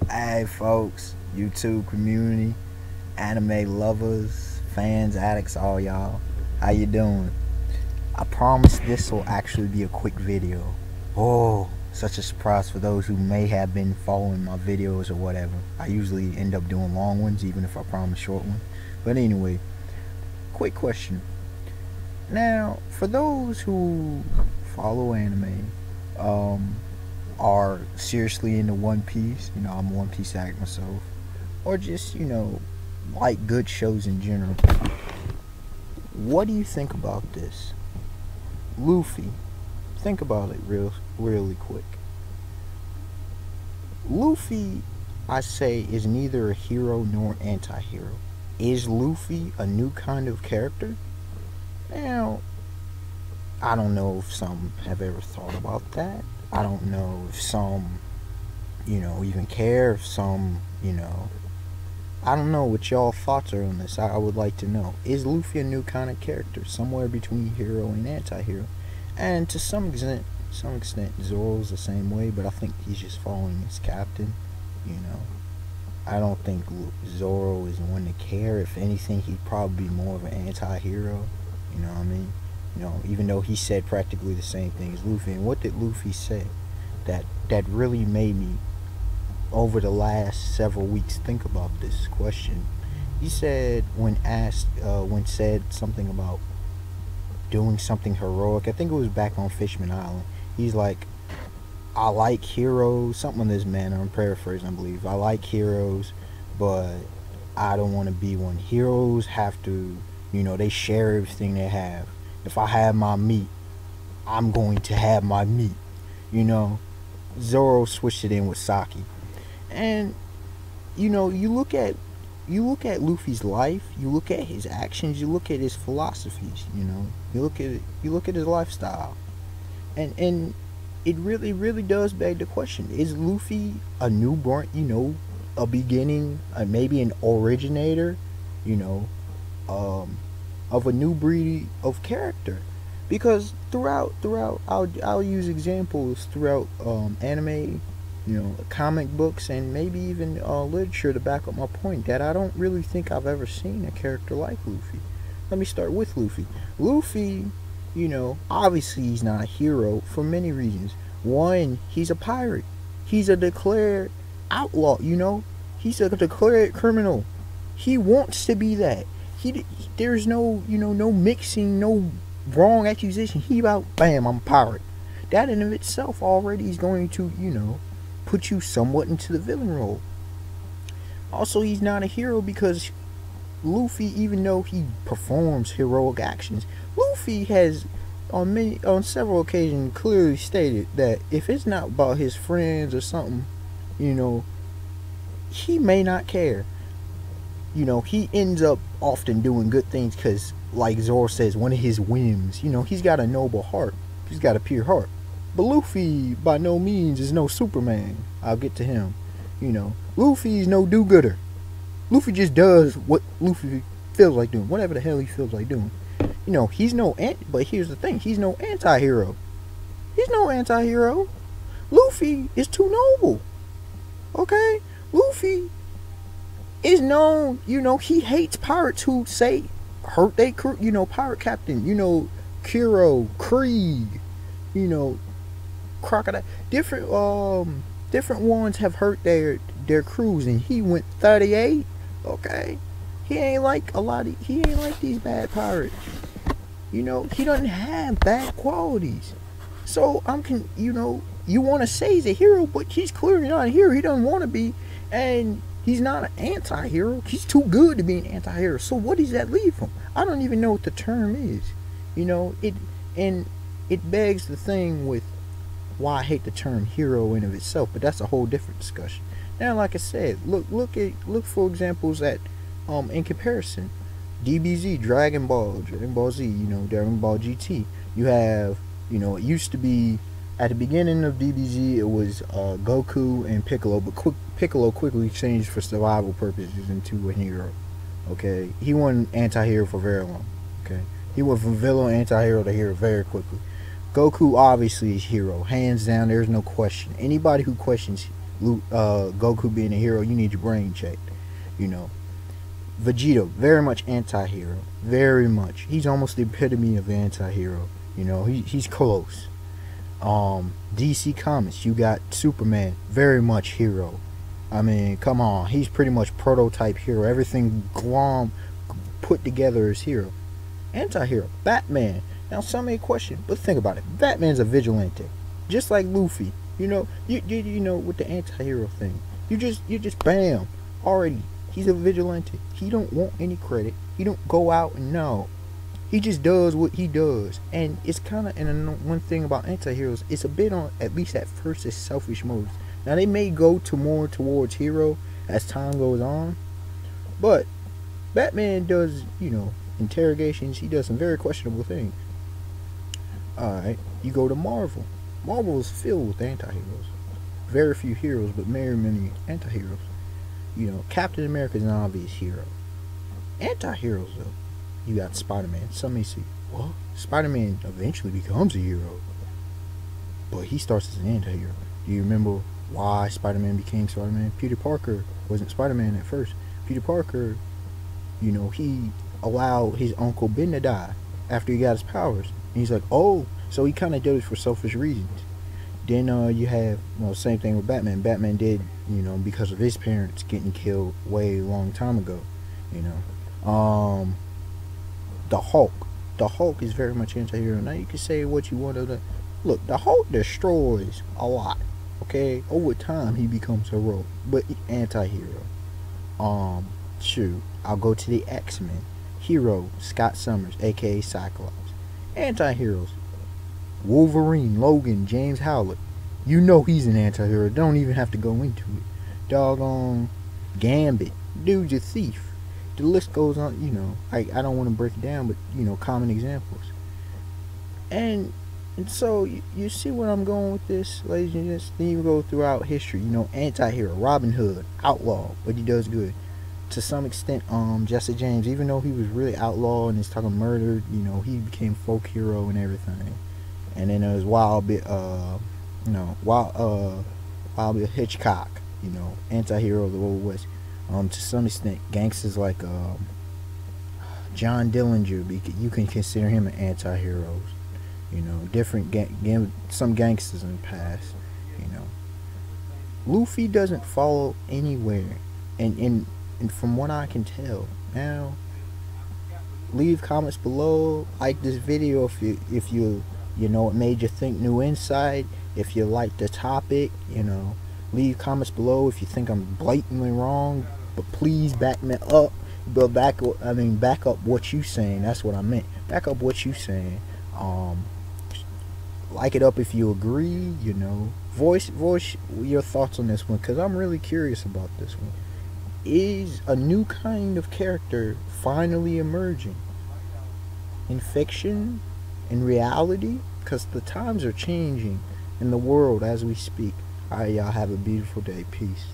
Hey folks, YouTube community, anime lovers, fans, addicts, all y'all. How you doing? I promise this will actually be a quick video. Oh, such a surprise for those who may have been following my videos or whatever. I usually end up doing long ones even if I promise short ones. But anyway, quick question. Now, for those who follow anime, are seriously into One Piece, I'm a One Piece addict myself, or just, like good shows in general, what do you think about this? Luffy, think about it really quick. Luffy, I say, is neither a hero nor anti-hero. Is Luffy a new kind of character? Now, I don't know if some have ever thought about that. I don't know if some, even care. If some, I don't know what y'all thoughts are on this. I would like to know. Is Luffy a new kind of character? Somewhere between hero and anti-hero. And to some extent, Zoro's the same way, but I think he's just following his captain, I don't think Zoro is one to care. If anything, he'd probably be more of an anti-hero. You know what I mean? Even though he said practically the same thing as Luffy. And what did Luffy say that really made me, over the last several weeks, think about this question? He said, when said something about doing something heroic, I think it was back on Fishman Island, he's like, I like heroes, something in this manner, I'm paraphrasing, I believe. I like heroes, but I don't want to be one. Heroes have to, they share everything they have. If I have my meat, I'm going to have my meat. Zoro switched it in with Saki. And you look at Luffy's life, you look at his actions, you look at his philosophies, you look at his lifestyle. And it really does beg the question, is Luffy a newborn, a beginning, maybe an originator, of a new breed of character? Because throughout I'll use examples throughout anime, comic books, and maybe even literature to back up my point, that I don't really think I've ever seen a character like Luffy. Let me start with Luffy. Luffy, obviously he's not a hero for many reasons. One, he's a pirate. He's a declared outlaw, he's a declared criminal. He wants to be that. There's no, no mixing, no wrong accusation. He about, bam, I'm a pirate. That in of itself already is going to, put you somewhat into the villain role. Also, he's not a hero because Luffy, even though he performs heroic actions, Luffy has on several occasions clearly stated that if it's not about his friends or something, he may not care. He ends up often doing good things because, like Zoro says, one of his whims, he's got a noble heart. He's got a pure heart. But Luffy, by no means, is no Superman. I'll get to him. Luffy's no do-gooder. Luffy just does what Luffy feels like doing. Whatever the hell he feels like doing. He's no but here's the thing. He's no anti-hero. He's no anti-hero. Luffy is too noble. Okay? Luffy is known, he hates pirates who say hurt they crew, pirate captain, Kuro, Krieg, Crocodile. Different ones have hurt their crews, and he went 38. Okay? He ain't like these bad pirates. He doesn't have bad qualities. So you want to say he's a hero, but he's clearly not a hero. He doesn't want to be, and he's not an anti-hero. He's too good to be an anti-hero. So what does that leave him? I don't even know what the term is. It begs the thing with why I hate the term hero in of itself, but that's a whole different discussion. Now, like I said, look for examples that in comparison. DBZ, Dragon Ball Z, Dragon Ball GT. You have, it used to be at the beginning of DBZ, it was Goku and Piccolo, but Piccolo quickly changed for survival purposes into a hero. Okay, he wasn't anti-hero for very long. Okay, he went from villain, anti-hero to hero very quickly. Goku obviously is hero, hands down. There's no question. Anybody who questions Goku being a hero, you need your brain checked. You know, Vegeta, very much anti-hero, very much. He's almost the epitome of anti-hero. You know, he's close. DC Comics, you got Superman, very much hero. I mean, come on, he's pretty much prototype hero. Everything glom put together is hero. Anti-hero, Batman. Now some may question, but think about it. Batman's a vigilante, just like Luffy. You know, you know, with the anti-hero thing, you just bam, already. He's a vigilante. He don't want any credit. He don't go out and no. He just does what he does. And it's kind of, and one thing about anti-heroes, it's a bit on, at least at first, it's selfish motives. Now they may go to more towards hero as time goes on, but Batman does, you know, interrogations. He does some very questionable things. Alright, you go to Marvel. Marvel is filled with anti-heroes. Very few heroes, but very many anti-heroes. You know, Captain America is an obvious hero. Anti-heroes, though, you got Spider-Man. Some may say, what? Spider-Man eventually becomes a hero, but he starts as an anti-hero. Do you remember why Spider-Man became Spider-Man? Peter Parker wasn't Spider-Man at first. Peter Parker, you know, he allowed his Uncle Ben to die after he got his powers. And he's like, oh, so he kind of did it for selfish reasons. Then you have, well, same thing with Batman. Batman did, you know, because of his parents getting killed way long time ago. You know, the Hulk. The Hulk is very much anti-hero. Now you can say what you want to do. Look, the Hulk destroys a lot. Okay, over time he becomes heroic, but anti-hero. Shoot, I'll go to the X-Men. Hero, Scott Summers, aka Cyclops. Anti-heroes, Wolverine, Logan, James Howlett. You know he's an anti-hero. Don't even have to go into it. Doggone Gambit. Dude's a thief. The list goes on, you know. I don't want to break it down, but, you know, common examples. And so, you see where I'm going with this, ladies and gents? Then you go throughout history. You know, anti-hero, Robin Hood, outlaw, but he does good. To some extent, Jesse James, even though he was really outlaw and is talking murder, you know, he became folk hero and everything. And then there's Wild Bill Hitchcock, you know, anti-hero of the Old West. To some extent, gangsters like John Dillinger, you can consider him an anti-hero. You know, different some gangsters in the past. You know, Luffy doesn't follow anywhere, and from what I can tell now, leave comments below, like this video if you know it made you think new insight. If you like the topic, you know, leave comments below if you think I'm blatantly wrong, but please back me up. But back up what you saying. That's what I meant. Back up what you saying. Like it up if you agree. You know, voice your thoughts on this one, because I'm really curious about this one. Is a new kind of character finally emerging in fiction, in reality? Because the times are changing in the world as we speak. Alright, y'all have a beautiful day. Peace.